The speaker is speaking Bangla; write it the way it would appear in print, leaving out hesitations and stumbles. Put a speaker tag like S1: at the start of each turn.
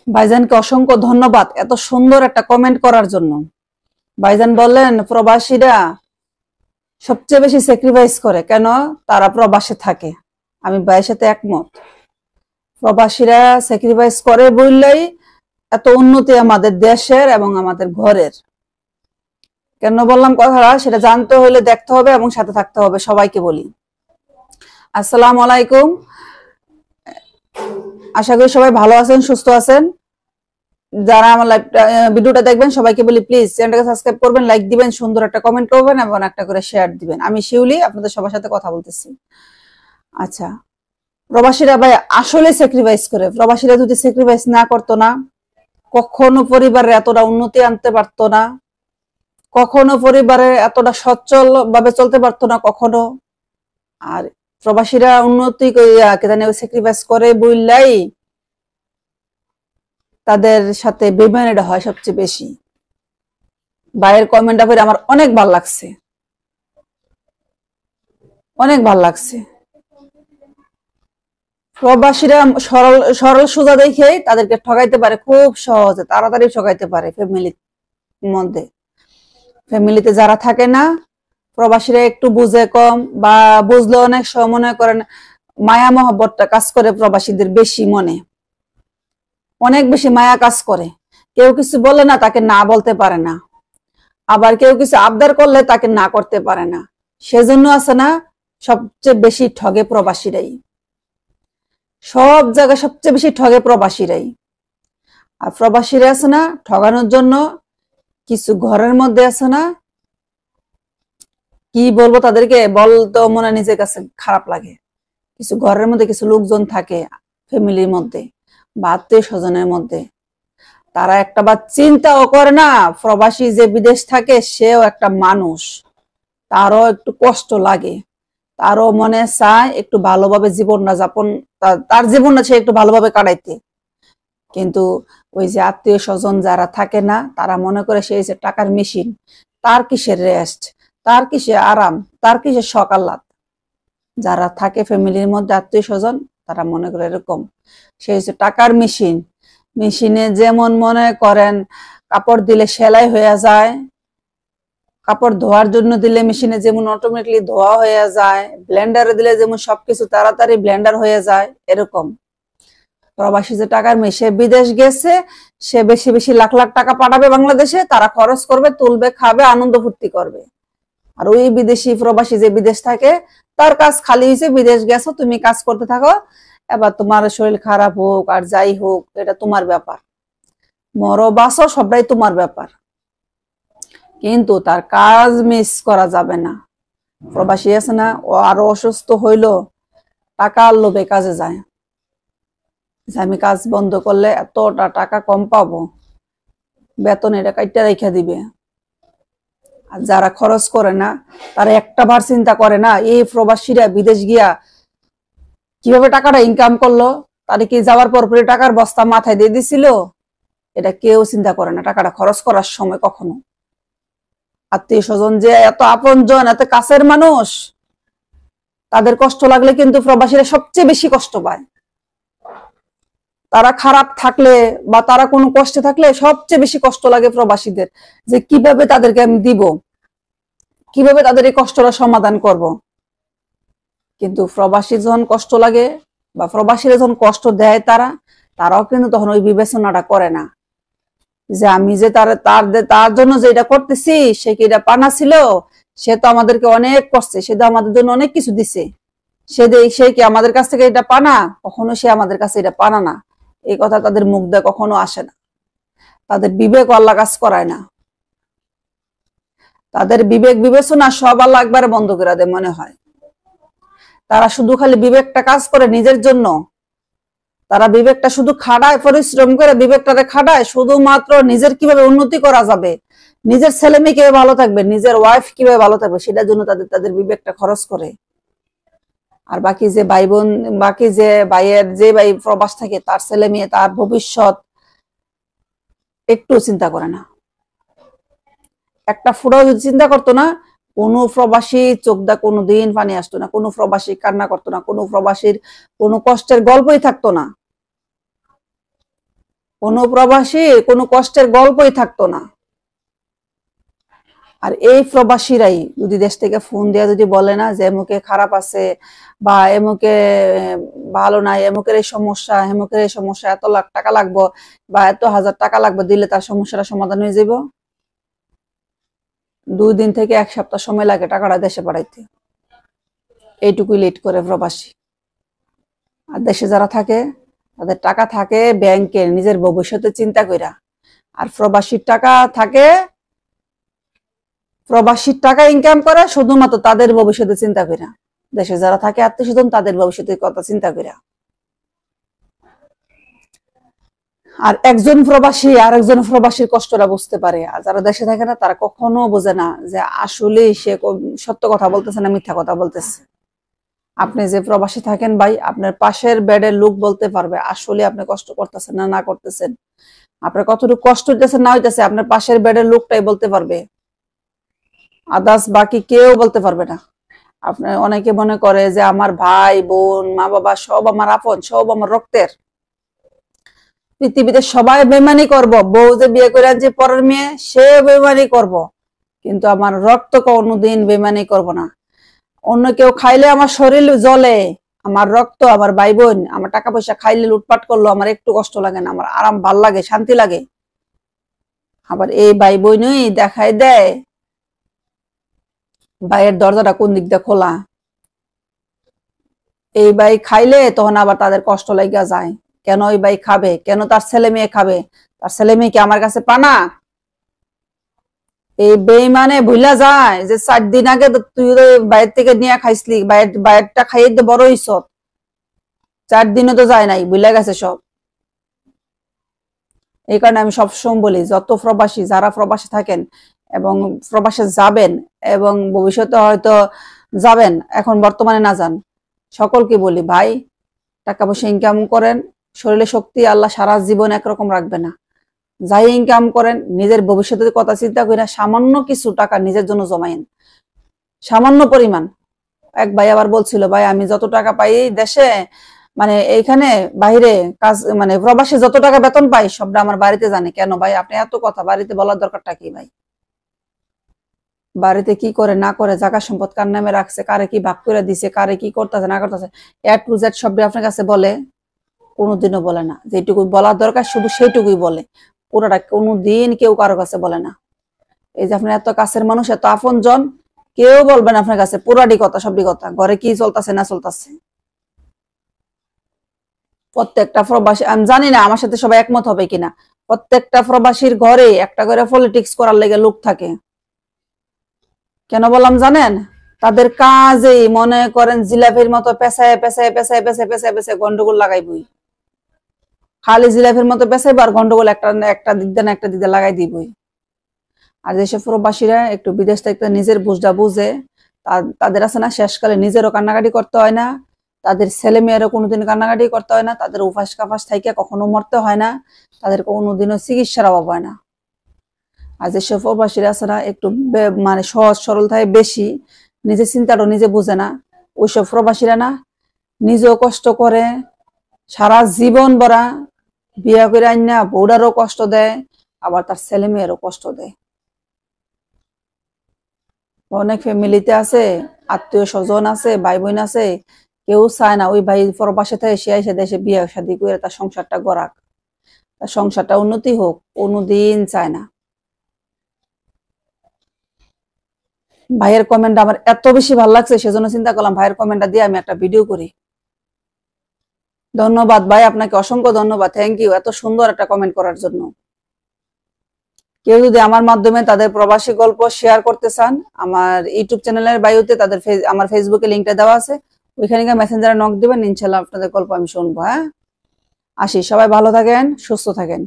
S1: ভাইজানকে অসংখ্য ধন্যবাদ এত সুন্দর একটা কমেন্ট করার জন্য। ভাইজান বললেন প্রবাসীরা সবচেয়ে বেশি স্যাক্রিফাইস করে, কেন? তারা প্রবাসে থাকে। আমি ভাইয়ের সাথে একমত। প্রবাসীরা স্যাক্রিফাইস করে বললেই এত উন্নতি আমাদের দেশের এবং আমাদের ঘরের। কেন বললাম কথাটা, সেটা জানতে হলে দেখতে হবে এবং সাথে থাকতে হবে। সবাইকে বলি আসসালামু আলাইকুম। আশা করি সবাই ভালো আছেন, সুস্থ আছেন। যারা আমার ভিডিওটা দেখবেন সবাইকে বলি প্লিজ চ্যানেলটাকে সাবস্ক্রাইব করবেন, লাইক দিবেন, সুন্দর একটা কমেন্ট করবেন এবং একটা করে শেয়ার দিবেন। আমি শিউলি, আপনাদের সবার সাথে কথা বলতেছি। আচ্ছা, প্রবাসীরা ভাই আসলে স্যাক্রিফাইস করে। প্রবাসীরা যদি স্যাক্রিফাইস না করতো না, কখনো পরিবারের এতটা উন্নতি আনতে পারতো না, কখনো পরিবারে এতটা সচ্ছল ভাবে চলতে পারতো না কখনো। আর প্রবাসীরা উন্নতি স্যাক্রিফাইস করে বললাই তাদের সাথে বেমানিটা হয় সবচেয়ে বেশি। ভাইয়ের কমেন্টটা পড়ে আমার অনেক ভালো লাগছে, অনেক ভালো লাগছে। প্রবাসীরা সরল সরল সোজা দেখে তাদেরকে ঠকাইতে পারে খুব সহজে, তাড়াতাড়ি ঠকাইতে পারে ফ্যামিলির মধ্যে। ফ্যামিলিতে যারা থাকে না, প্রবাসীরা একটু বুঝে কম, বা বুঝলে অনেক সময় মনে করেন মায়া মহব্বতটা কাজ করে প্রবাসীদের বেশি মনে, অনেক বেশি মায়া কাজ করে। কেউ কিছু বলে না তাকে না বলতে পারে না, আবার কেউ কিছু আবদার করলে তাকে না করতে পারে না। সেজন্য আছে না, সবচেয়ে বেশি ঠগে প্রবাসীরাই, সব জায়গায় সবচেয়ে বেশি ঠগে প্রবাসীরাই। আর প্রবাসীরা আছে না ঠগানোর জন্য কিছু ঘরের মধ্যে আছে না, কি বলবো তাদেরকে, বলতো মনে নিজের কাছে খারাপ লাগে। কিছু ঘরের মধ্যে কিছু লোকজন থাকে ফ্যামিলির মধ্যে বা আত্মীয় স্বজনের মধ্যে, তারা একটা বার চিন্তাও করে না প্রবাসী যে বিদেশ থাকে সেও একটা মানুষ, তারও একটু কষ্ট লাগে, তারও মনে চায় একটু ভালোভাবে জীবনটা যাপন, তার জীবনটা সে একটু ভালোভাবে কাটাইতে। কিন্তু ওই যে আত্মীয় স্বজন যারা থাকে না, তারা মনে করে সেই যে টাকার মেশিন, তার কিসের রেস্ট, তার কিসে আরাম, তার কিসের শখ আহ্লাদ। যারা থাকে ফ্যামিলির মধ্যে আত্মীয় স্বজন, তারা মনে করে এরকম সেই যে টাকার মেশিন। মেশিনে যেমন মনে করেন কাপড় দিলে সেলাই হয়ে যায়, কাপড় ধোয়ার জন্য দিলে মেশিনে যেমন অটোমেটিকলি ধোয়া হয়ে যায়, ব্লেন্ডারে দিলে যেমন সবকিছু তাড়াতাড়ি ব্লেন্ডার হয়ে যায়, এরকম প্রবাসী যে টাকার মেয়ে, সে বিদেশ গেছে, সে বেশি বেশি লাখ লাখ টাকা পাঠাবে বাংলাদেশে, তারা খরচ করবে, তুলবে, খাবে, আনন্দ ফুর্তি করবে। আর ওই বিদেশি প্রবাসী যে বিদেশ থাকে, তার কাজ খালি হয়েছে বিদেশ গেছো তুমি কাজ করতে থাকো, এবার তোমার শরীর খারাপ হোক আর যাই হোক এটা তোমার ব্যাপার, মরো বাঁচো সবটাই তোমার ব্যাপার। কিন্তু তার কাজ মিস করা যাবে না। প্রবাসী আছে না, ও আরো অসুস্থ হইলো টাকার লোভে কাজে যায়, যে আমি কাজ বন্ধ করলে এতটা টাকা কম পাবো, বেতন এটা কাইটা রেখে দিবে। আর যারা খরচ করে না, তারা একটা বার চিন্তা করে না এই প্রবাসীরা বিদেশ গিয়া কিভাবে টাকাটা ইনকাম করলো, তারা কি যাওয়ার পর পরে টাকার বস্তা মাথায় দিয়ে দিছিল, এটা কেউ চিন্তা করে না টাকাটা খরচ করার সময় কখনো। আত্মীয় স্বজন যে এত আপনজন, এত কাছের মানুষ, তাদের কষ্ট লাগলে কিন্তু প্রবাসীরা সবচেয়ে বেশি কষ্ট পায়। তারা খারাপ থাকলে বা তারা কোনো কষ্টে থাকলে সবচেয়ে বেশি কষ্ট লাগে প্রবাসীদের, যে কিভাবে তাদেরকে আমি দিব, কিভাবে তাদের এই কষ্টটা সমাধান করব। কিন্তু প্রবাসী যখন কষ্ট লাগে বা প্রবাসীরা যখন কষ্ট দেয়, তারাও কিন্তু তখন ওই বিবেচনাটা করে না, যে আমি যে তার জন্য যে এটা করতেছি, সে কি এটা পানা ছিল, সে তো আমাদেরকে অনেক করছে, সে তো আমাদের জন্য অনেক কিছু দিছে, সে কি আমাদের কাছ থেকে এটা পানা? কখনো সে আমাদের কাছে এটা পানা না। এই কথা তাদের মুখ দিয়ে কখনো আসে না। তাদের বিবেক আল্লাহ কাজ করায় না, তাদের বিবেক বিবেচনা সব আল্লাহ একবারে বন্ধ করে দেয় মনে হয়। তারা শুধু খালি বিবেকটা কাজ করে নিজের জন্য, তারা বিবেকটা শুধু খাটায়, পরিশ্রম করে বিবেকটাকে খাটায় শুধুমাত্র নিজের কিভাবে উন্নতি করা যাবে, নিজের ছেলে মেয়ে কিভাবে ভালো থাকবে, নিজের ওয়াইফ কিভাবে ভালো থাকবে, সেটার জন্য তাদের বিবেকটা খরচ করে। আর বাকি যে ভাই বোন, বাকি যে ভাইয়ের যে ভাই প্রবাস থাকে, তার ছেলে মেয়ে, তার ভবিষ্যৎ একটু চিন্তা করে না। একটা ফুটাও যদি চিন্তা করতো না, কোনো প্রবাসী চোখ দা কোনো দিন পানি আসতো না, কোনো প্রবাসী কান্না করতো না, কোনো প্রবাসীর কোনো কষ্টের গল্পই থাকতো না। কোনো প্রবাসী কোনো কষ্টের গল্পই থাকতো না। আর এই প্রবাসীরাই যদি দেশ থেকে ফোন দিয়ে যদি বলে না যে এমুকে খারাপ আছে বা এমুকে ভালো নাই, এমুকের এই সমস্যা, এমুকের এই সমস্যা, এত লাখ টাকা লাগবো বা এত হাজার টাকা লাগবে, দিলে তার সমস্যাটা সমাধান হয়ে যাব। 2 দিন থেকে 1 সপ্তাহ সময় লাগে টাকাটা দেশে পাঠাইতে। এইটুকুই লেট করে প্রবাসী। আর দেশে যারা থাকে তাদের টাকা থাকে ব্যাংকে নিজের ভবিষ্যতে চিন্তা কইরা। আর প্রবাসীর টাকা থাকে, প্রবাসীর টাকা ইনকাম করে শুধুমাত্র তাদের ভবিষ্যতে চিন্তা কইরা। দেশে যারা থাকে আত্মীয়স্বজন তাদের ভবিষ্যতের কথা চিন্তা কইরা। আর একজন প্রবাসী আর একজন প্রবাসীর কষ্টটা বুঝতে পারে। আর যারা দেশে থাকে না তারা কখনো বোঝে না যে আসলে সে সত্য কথা বলতেছে না মিথ্যা কথা বলতেছে। আপনি যে প্রবাসী থাকেন ভাই, আপনার পাশের বেডের লোক বলতে পারবে আসলে আপনি কষ্ট করতেছেন না করতেছেন। আপনার কতটুকু কষ্ট হইতেছে না হইতেছে আপনার পাশের বেডের লোকটাই বলতে পারবে, আদার্স বাকি কেউ বলতে পারবে না। আপনার অনেকে মনে করে যে আমার ভাই বোন মা বাবা সব আমার আপন, সব আমার রক্তের, পৃথিবীতে সবাই বেমানি করব, বউ যে বিয়ে করে আনছে পরের মেয়ে সে বেমানি করব, কিন্তু আমার রক্ত কোনোদিন বেমানি করব না। অন্য কেউ খাইলে আমার শরীর জ্বলে, আমার রক্ত, আমার ভাই বোন আমার টাকা পয়সা খাইলে লুটপাট করলো আমার একটু কষ্ট লাগে না, আমার আরাম ভাল লাগে, শান্তি লাগে। আবার এই ভাই বোনই দেখাই দেয় ভাইয়ের দরজাটা কোন দিক দিয়ে খোলা। এই ভাই খাইলে তখন আবার তাদের কষ্ট লাগিয়া যায়, কেন ওই ভাই খাবে, কেন তার ছেলে মেয়ে খাবে, তার ছেলে মেয়ে কি আমার কাছে পানা? এই বেইমানে ভুলা যায় যে 4 দিন আগে তুই বাইরে থেকে নিয়ে খাইছলি, বাইরটা খাইয়ে দিয়ে বড় হইছ, 4 দিনও তো যায় নাই, ভুলা গেছে সব। এই কারণে আমি সবসময় বলি যত প্রবাসী, যারা প্রবাসী থাকেন এবং প্রবাসে যাবেন এবং ভবিষ্যতে হয়তো যাবেন, এখন বর্তমানে না যান, সকলকে বলি ভাই টাকা পয়সা ইনকাম করেন, শরীরে শক্তি আল্লাহ সারা জীবন একরকম রাখবে না। যাই ইনকাম করেন নিজের ভবিষ্যতের কথা চিন্তা করে সামান্য কিছু টাকা নিজের জন্য জমাইন, সামান্য পরিমাণ। এক ভাই আবার বলছিল ভাই আমি যত টাকা পাই দেশে, মানে এইখানে বাইরে কাজ, মানে প্রবাসে যত টাকা বেতন পাই সবটা আমার বাড়িতে জানে। কেন ভাই আপনি এত কথা বাড়িতে বলার দরকারটা কি ভাই? বাড়িতে কি করে না করে, জায়গা সম্পদ কার নামে রাখছে, কারে কি ভাগ করে দিছে, কারে কি করতেছে না করতেছে, A to Z সবটা আপনার কাছে বলে? কোনোদিনও বলে না। যেটুকু বলার দরকার শুধু সেইটুকুই বলে, পুরোটা কোনোদিন কেউ কারো কাছে বলে না। এই যে আপনার এত কাছের মানুষ, এত আপন জন, কেউ বলবেন আপনার কাছে পুরাটি কথা, সবটি কথা, ঘরে কি চলতেছে না চলতেছে। প্রত্যেকটা প্রবাসী, আমি জানি না আমার সাথে সবাই একমত হবে কিনা, প্রত্যেকটা প্রবাসীর ঘরে একটা করে পলিটিক্স করার লেগে লোক থাকে। কেন বললাম জানেন? তাদের কাজেই মনে করেন জিলাপির মতো পেঁচায় পেঁচায় পেঁচায় পেঁচায় পেঁচায় পেঁচায় গন্ডগোল লাগাইবই। খালি জিলাপির মতো পেঁচাইব আর গন্ডগোল একটা দিক দিয়ে না একটা দিক দিয়ে লাগাই দিবই। আর যেসব প্রবাসীরা একটু বিদেশ থেকে নিজের বুঝটা বুঝে, তাদের আছে না শেষকালে নিজেরও কান্নাকাটি করতে হয় না, তাদের ছেলে মেয়েরও কোনোদিন কান্নাকাটি করতে হয় না, তাদের উপাস কাপাস থাইকে কখনো মরতে হয় না, তাদের কোনোদিনও চিকিৎসার অভাব হয় না। আর যেসব প্রবাসীরা আছে না একটু মানে সহজ সরল থাকে বেশি, নিজের চিন্তাটা নিজে বুঝে না, ওইসব প্রবাসীরা না নিজেও কষ্ট করে, সারা জীবন ভরা বিয়া করে আইনা বউরারও কষ্ট দেয়, আবার তার ছেলে মেয়েরও কষ্ট দেয়। অনেক ফ্যামিলিতে আছে, আত্মীয় স্বজন আছে, ভাই বোন আছে, কেউ চায় না ওই ভাই প্রবাসে থেকে সে এসে দেশে বিয়ে শাদী করে তার সংসারটা গড়াক, তার সংসারটা উন্নতি হোক, কোনোদিন চায় না। ভাইয়ের কমেন্ট আমার এত বেশি ভালো লাগছে, সেজন্য চিন্তা করলাম ভাইয়ের কমেন্টটা দিয়ে আমি একটা ভিডিও করি। ধন্যবাদ ভাই, আপনাকে অসংখ্য ধন্যবাদ, থ্যাংক ইউ এত সুন্দর একটা কমেন্ট করার জন্য। কেউ যদি আমার মাধ্যমে তাদের প্রবাসী গল্প শেয়ার করতে চান, আমার ইউটিউব চ্যানেলের বায়োতে তাদের আমার ফেসবুকে লিঙ্কটা দেওয়া আছে, ওইখানে গিয়ে মেসেঞ্জারে নক দিবেন, ইনশাল্লাহ আপনাদের গল্প আমি শুনবো। হ্যাঁ, আসি, সবাই ভালো থাকেন, সুস্থ থাকেন।